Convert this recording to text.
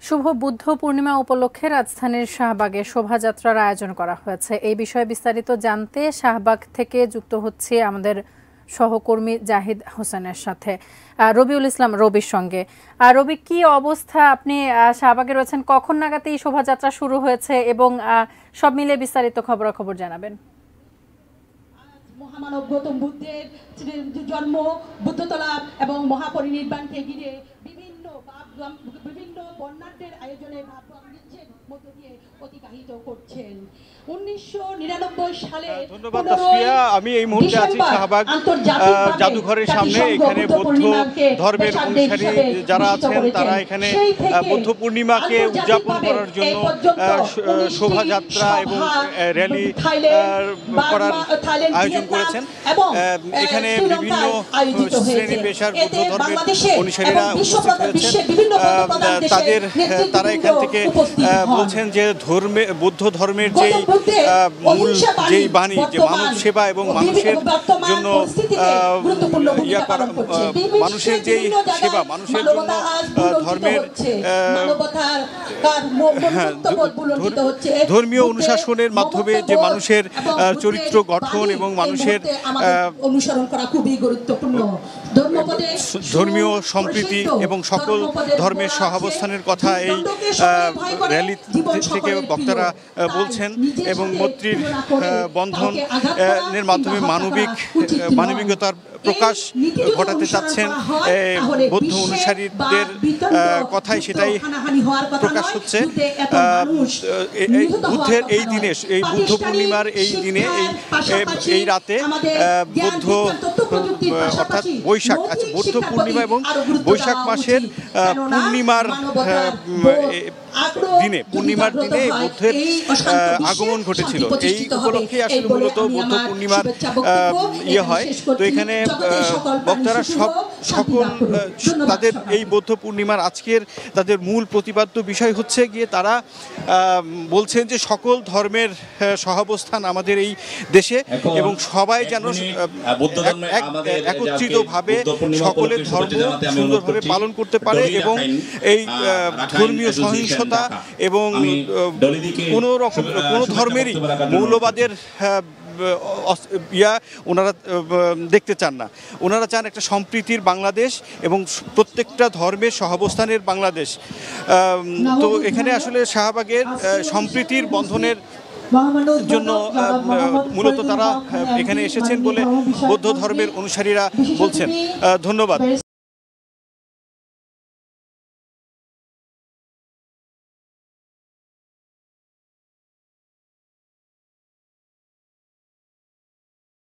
শুভ বুদ্ধ পূর্ণিমা উপলক্ষে রাজধানীর শাহবাগে শোভাযাত্রার আয়োজন করা হয়েছে। এই বিষয়ে বিস্তারিত জানতে শাহবাগ থেকে যুক্ত হচ্ছে আমাদের সহকর্মী জাহিদ হোসেনের সাথে, রবিউল ইসলাম রবির সঙ্গে। রবি, কি অবস্থা? আপনি শাহবাগে রয়েছেন, কখন নাগাদ এই শোভাযাত্রা শুরু হয়েছে এবং সব মিলে বিস্তারিত খবরাখবর জানাবেন। মহামানব গৌতম বুদ্ধের জন্ম, বুদ্ধতলা এবং মহাপরিনির্বাণকে ঘিরে বিভিন্ন বর্ণাঢ্যের আয়োজনে ভাবগম্ভীর্যের মধ্য দিয়ে অতিবাহিত করছেন। 1999 সালে ধন্যবাদ তাসফিয়া। আমি এই মুহূর্তে আছি শাহবাগ জাদুঘরের সামনে। এখানে বৌদ্ধ ধর্মের অনুসারী যারা আছেন তারা এখানে বৌদ্ধ পূর্ণিমাকে উদযাপন করার জন্য শোভাযাত্রা এবং র্যালি করার আয়োজন করেছেন। এখানে বিভিন্ন শ্রেণী পেশার বৌদ্ধ ধর্মের অনুসারীরা উপস্থিত হয়েছেন। তারা এখান থেকে বলছেন যে বৌদ্ধ ধর্মের মূল যেই বাণী, যে মানব সেবা এবং মানুষের জন্য মানুষের যেই সেবা, মানুষের জন্য ধর্মের ধর্মীয় অনুশাসনের মাধ্যমে যে মানুষের চরিত্র গঠন এবং মানুষের অনুসরণ করা খুবই গুরুত্বপূর্ণ। ধর্মীয় সম্প্রীতি এবং সকল ধর্মের সহাবস্থানের কথা এই র্যালি থেকে বক্তারা বলছেন এবং মৈত্রীর বন্ধনের মাধ্যমে মানবিকতার প্রকাশ ঘটাতে চাচ্ছেন বৌদ্ধ অনুসারীদের কথাই সেটাই প্রকাশ হচ্ছে। বুদ্ধের এই দিনে, এই বুদ্ধ পূর্ণিমার এই দিনে, এই রাতে বৌদ্ধ অর্থাৎ বৈশাখ, বৌদ্ধ পূর্ণিমা এবং বৈশাখ মাসের পূর্ণিমার দিনে বুদ্ধের আগমন ঘটেছিল। এই উপলক্ষে আসলে মূলত বৌদ্ধ পূর্ণিমার হয়। তো এখানে বক্তারা সকল তাদের এই বৌদ্ধ পূর্ণিমার আজকের তাদের মূল প্রতিপাদ্য বিষয় হচ্ছে গিয়ে তারা বলছেন যে সকল ধর্মের সহাবস্থান আমাদের এই দেশে এবং সবাই যেন একত্রিতভাবে সকলের ধর্ম সুন্দরভাবে পালন করতে পারে এবং এই ধর্মীয় সহিংসতা এবং কোনো ধর্মেরই মৌলবাদের ওনারা দেখতে চান না। ওনারা চান একটা সম্প্রীতির বাংলাদেশ এবং প্রত্যেকটা ধর্মের সহাবস্থানের বাংলাদেশ। তো এখানে আসলে শাহবাগের সম্প্রীতির বন্ধনের জন্য মূলত তারা এখানে এসেছেন বলে বৌদ্ধ ধর্মের অনুসারীরা বলছেন। ধন্যবাদ।